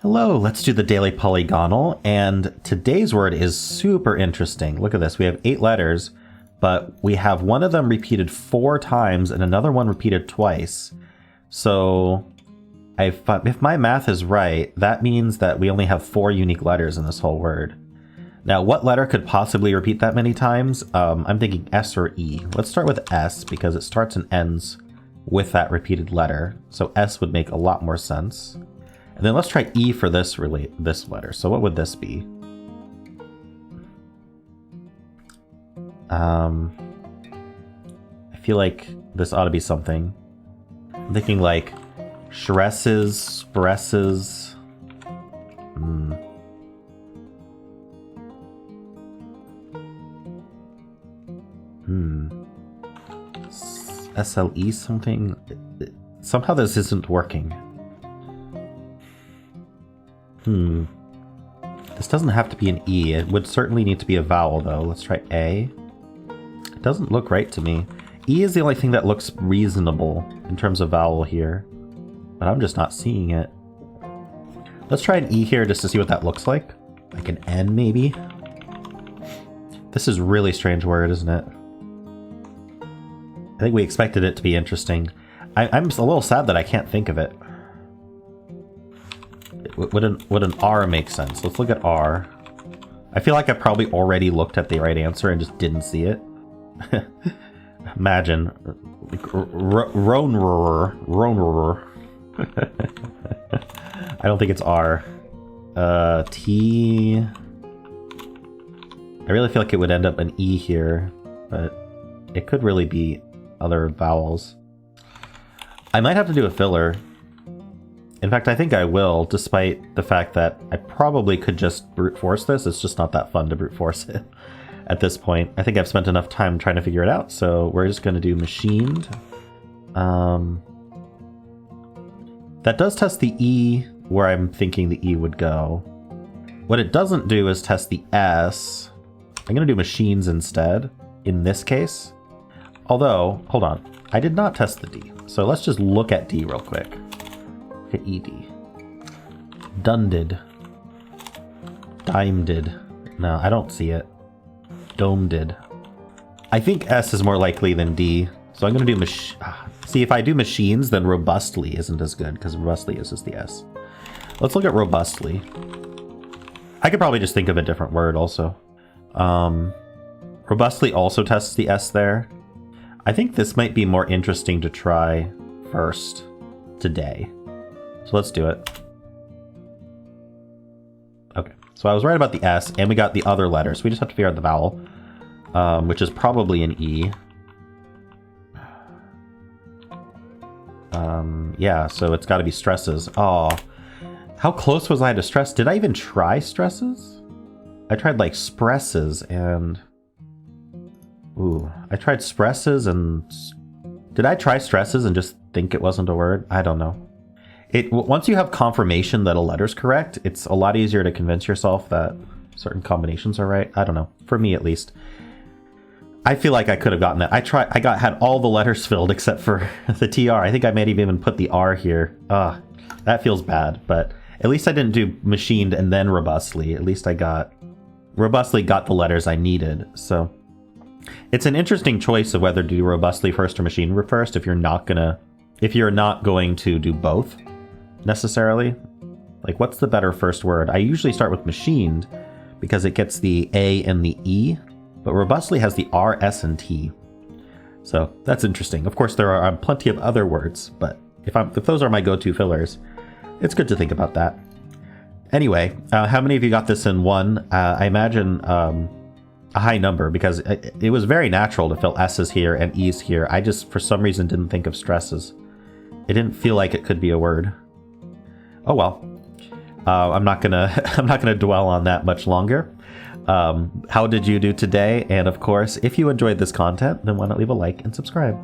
Hello, let's do the daily Polygonle, and today's word is super interesting. Look at this, we have 8 letters, but we have one of them repeated 4 times and another one repeated twice. So if my math is right, that means that we only have 4 unique letters in this whole word. Now, what letter could possibly repeat that many times? I'm thinking S or E. Let's start with S because it starts and ends with that repeated letter. So S would make a lot more sense. And then let's try E for this letter. So what would this be? I feel like this ought to be something. I'm thinking like shresses, spresses. SLE something? Somehow this isn't working. This doesn't have to be an E. It would certainly need to be a vowel, though. Let's try A. It doesn't look right to me. E is the only thing that looks reasonable in terms of vowel here. But I'm just not seeing it. Let's try an E here just to see what that looks like. Like an N, maybe? This is a really strange word, isn't it? I think we expected it to be interesting. I'm a little sad that I can't think of it. Would an R make sense? Let's look at R. I feel like I probably already looked at the right answer and just didn't see it. Imagine. Roner. I don't think it's R. T. I really feel like it would end up an E here, but it could really be other vowels. I might have to do a filler. In fact, I think I will, despite the fact that I probably could just brute force this. It's just not that fun to brute force it at this point. I think I've spent enough time trying to figure it out, so we're just going to do machined. That does test the E where I'm thinking the E would go. What it doesn't do is test the S. I'm going to do machines instead, in this case. Although, hold on, I did not test the D. So let's just look at D real quick. Look at ED. Dunded. Dimeded. No, I don't see it. Domeded. I think S is more likely than D. So I'm going to do see, if I do machines, then robustly isn't as good, because robustly is just the S. Let's look at robustly. I could probably just think of a different word also. Robustly also tests the S there. I think this might be more interesting to try first today. So let's do it. Okay, so I was right about the S, and we got the other letter, so we just have to figure out the vowel, which is probably an E. Yeah, so it's got to be stresses. Oh, how close was I to stress? Did I even try stresses? I tried like spresses and... Ooh, I tried stresses and... Did I try stresses and just think it wasn't a word? I don't know. Once you have confirmation that a letter's correct, it's a lot easier to convince yourself that certain combinations are right. I don't know. For me, at least. I feel like I could have gotten it. Had all the letters filled except for the TR. I think I might have even put the R here. That feels bad, but at least I didn't do machined and then robustly. At least I robustly got the letters I needed. So it's an interesting choice of whether to do robustly first or machine first if you're not going to do both necessarily. Like, what's the better first word? I usually start with machined because it gets the A and the E, but robustly has the R, S, and T. So that's interesting. Of course, there are plenty of other words, but if those are my go-to fillers, it's good to think about that. Anyway, how many of you got this in one? I imagine a high number, because it was very natural to fill S's here and E's here. I just, for some reason, didn't think of stresses. It didn't feel like it could be a word. Oh well. I'm not gonna dwell on that much longer. How did you do today? And of course, if you enjoyed this content, then why not leave a like and subscribe?